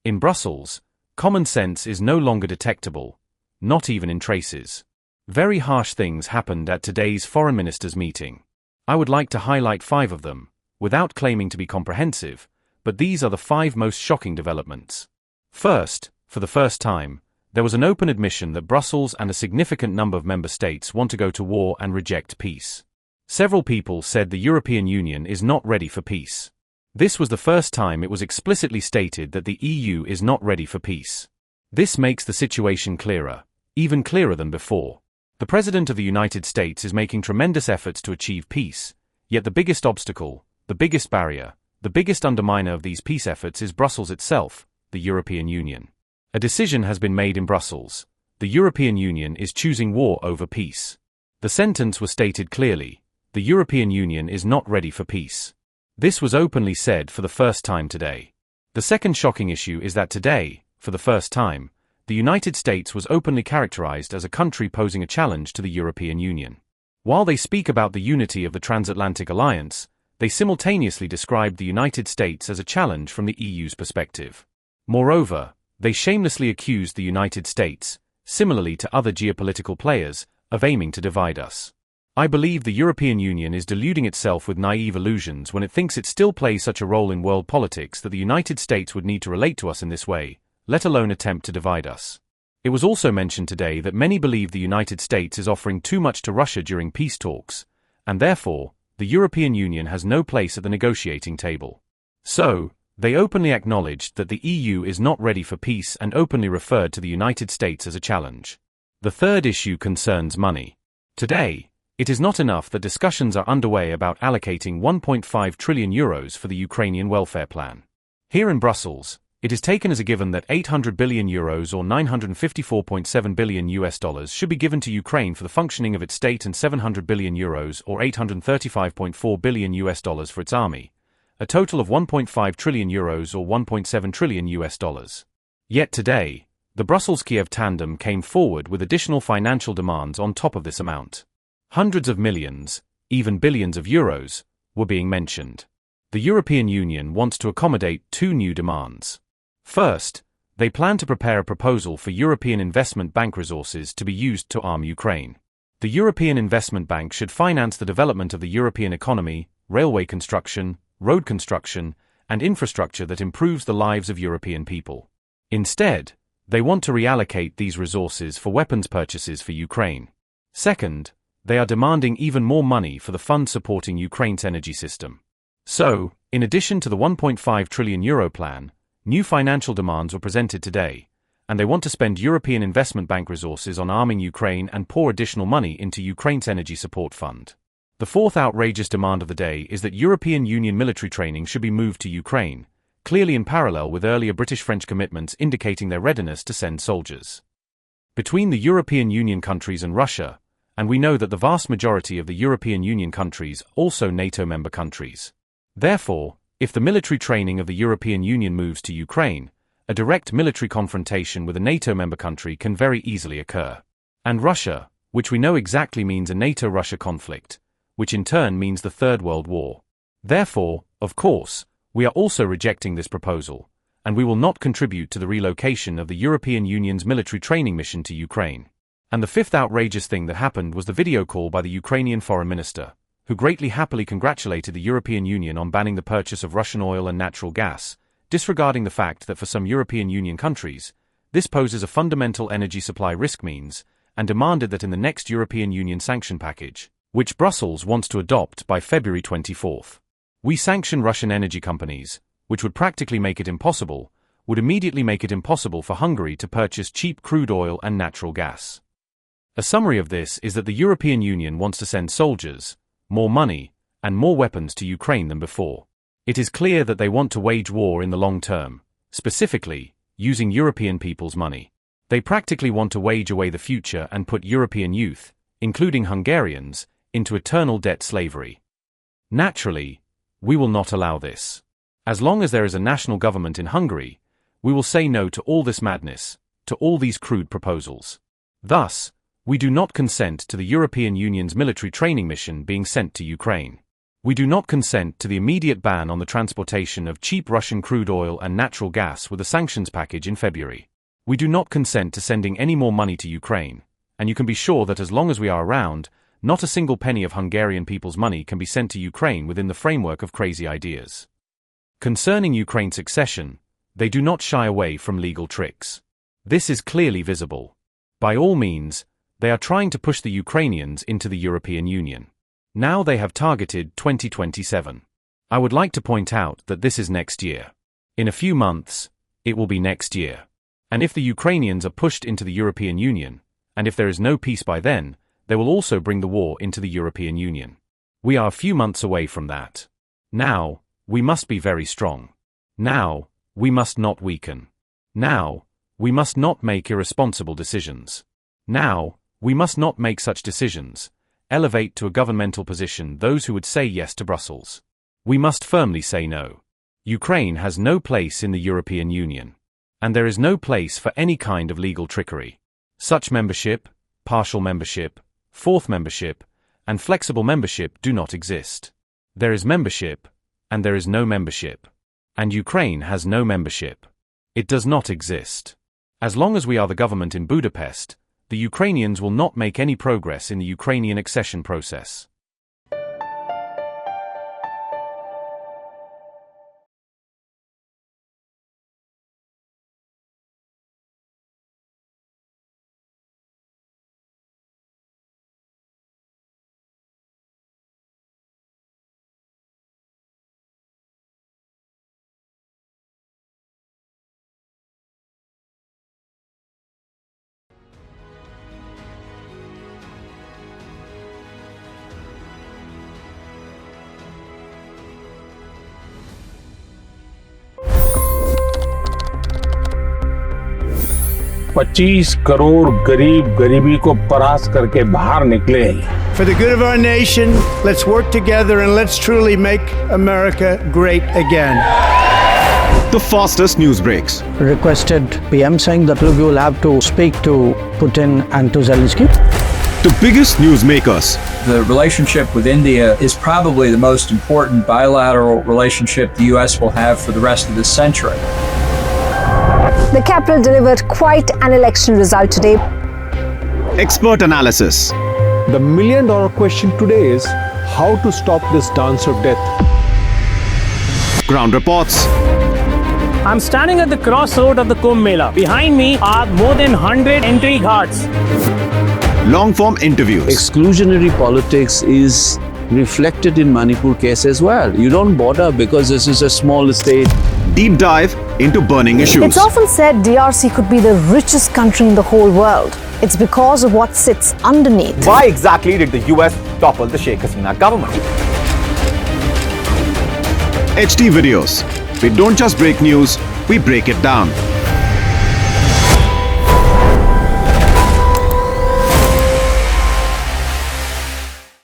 In Brussels, common sense is no longer detectable, not even in traces. Very harsh things happened at today's foreign ministers' meeting. I would like to highlight 5 of them, without claiming to be comprehensive, but these are the 5 most shocking developments. First, for the first time, there was an open admission that Brussels and a significant number of member states want to go to war and reject peace. Several people said the European Union is not ready for peace. This was the first time it was explicitly stated that the EU is not ready for peace. This makes the situation clearer, even clearer than before. The President of the United States is making tremendous efforts to achieve peace, yet the biggest obstacle, the biggest barrier, the biggest underminer of these peace efforts is Brussels itself, the European Union. A decision has been made in Brussels. The European Union is choosing war over peace. The sentence was stated clearly: the European Union is not ready for peace. This was openly said for the first time today. The second shocking issue is that today, for the first time, the United States was openly characterized as a country posing a challenge to the European Union. While they speak about the unity of the transatlantic alliance, they simultaneously described the United States as a challenge from the EU's perspective. Moreover, they shamelessly accused the United States, similarly to other geopolitical players, of aiming to divide us. I believe the European Union is deluding itself with naive illusions when it thinks it still plays such a role in world politics that the United States would need to relate to us in this way, let alone attempt to divide us. It was also mentioned today that many believe the United States is offering too much to Russia during peace talks, and therefore, the European Union has no place at the negotiating table. So, they openly acknowledged that the EU is not ready for peace and openly referred to the United States as a challenge. The third issue concerns money. Today, it is not enough that discussions are underway about allocating €1.5 trillion for the Ukrainian welfare plan. Here in Brussels, it is taken as a given that €800 billion or $954.7 billion should be given to Ukraine for the functioning of its state and €700 billion or $835.4 billion for its army, a total of €1.5 trillion or $1.7 trillion. Yet today, the Brussels-Kiev tandem came forward with additional financial demands on top of this amount. Hundreds of millions, even billions of euros, were being mentioned. The European Union wants to accommodate 2 new demands. First, they plan to prepare a proposal for European Investment Bank resources to be used to arm Ukraine. The European Investment Bank should finance the development of the European economy, railway construction, road construction, and infrastructure that improves the lives of European people. Instead, they want to reallocate these resources for weapons purchases for Ukraine. Second, they are demanding even more money for the fund supporting Ukraine's energy system. So, in addition to the €1.5 trillion plan, new financial demands were presented today, and they want to spend European Investment Bank resources on arming Ukraine and pour additional money into Ukraine's energy support fund. The fourth outrageous demand of the day is that European Union military training should be moved to Ukraine, clearly in parallel with earlier British-French commitments indicating their readiness to send soldiers. Between the European Union countries and Russia, and we know that the vast majority of the European Union countries are also NATO member countries. Therefore, if the military training of the European Union moves to Ukraine, a direct military confrontation with a NATO member country can very easily occur. And Russia, which we know exactly means a NATO-Russia conflict, which in turn means the Third World War. Therefore, of course, we are also rejecting this proposal, and we will not contribute to the relocation of the European Union's military training mission to Ukraine. And the fifth outrageous thing that happened was the video call by the Ukrainian foreign minister, who greatly happily congratulated the European Union on banning the purchase of Russian oil and natural gas, disregarding the fact that for some European Union countries, this poses a fundamental energy supply risk means, and demanded that in the next European Union sanction package, which Brussels wants to adopt by February 24th, we sanction Russian energy companies, which would practically make it impossible, would immediately make it impossible for Hungary to purchase cheap crude oil and natural gas. A summary of this is that the European Union wants to send soldiers, more money, and more weapons to Ukraine than before. It is clear that they want to wage war in the long term, specifically, using European people's money. They practically want to wage away the future and put European youth, including Hungarians, into eternal debt slavery. Naturally, we will not allow this. As long as there is a national government in Hungary, we will say no to all this madness, to all these crude proposals. Thus, we do not consent to the European Union's military training mission being sent to Ukraine. We do not consent to the immediate ban on the transportation of cheap Russian crude oil and natural gas with a sanctions package in February. We do not consent to sending any more money to Ukraine, and you can be sure that as long as we are around, not a single penny of Hungarian people's money can be sent to Ukraine within the framework of crazy ideas. Concerning Ukraine's accession, they do not shy away from legal tricks. This is clearly visible. By all means, they are trying to push the Ukrainians into the European Union. Now they have targeted 2027. I would like to point out that this is next year. In a few months, it will be next year. And if the Ukrainians are pushed into the European Union, and if there is no peace by then, they will also bring the war into the European Union. We are a few months away from that. Now, we must be very strong. Now, we must not weaken. Now, we must not make irresponsible decisions. Now, we must not make such decisions. Elevate to a governmental position those who would say yes to Brussels. We must firmly say no. Ukraine has no place in the European Union. And there is no place for any kind of legal trickery. Such membership, partial membership, fourth membership, and flexible membership do not exist. There is membership, and there is no membership. And Ukraine has no membership. It does not exist. As long as we are the government in Budapest, the Ukrainians will not make any progress in the Ukrainian accession process. $25 crore गरीब गरीबी को परास्त करके बाहर निकले। For the good of our nation, let's work together and let's truly make America great again. The fastest news breaks. Requested PM saying that look, you will have to speak to Putin and to Zelensky. The biggest news makers. The relationship with India is probably the most important bilateral relationship the US will have for the rest of this century. The capital delivered quite an election result today. Expert analysis. The million-dollar question today is how to stop this dance of death. Ground reports. I'm standing at the crossroad of the Kumbh Mela. Behind me are more than 100 entry guards. Long-form interviews. Exclusionary politics is reflected in Manipur case as well. You don't bother because this is a small state. Deep dive into burning issues. It's often said DRC could be the richest country in the whole world. It's because of what sits underneath. Why exactly did the US topple the Sheikh Hasina government? HD videos. We don't just break news, we break it down.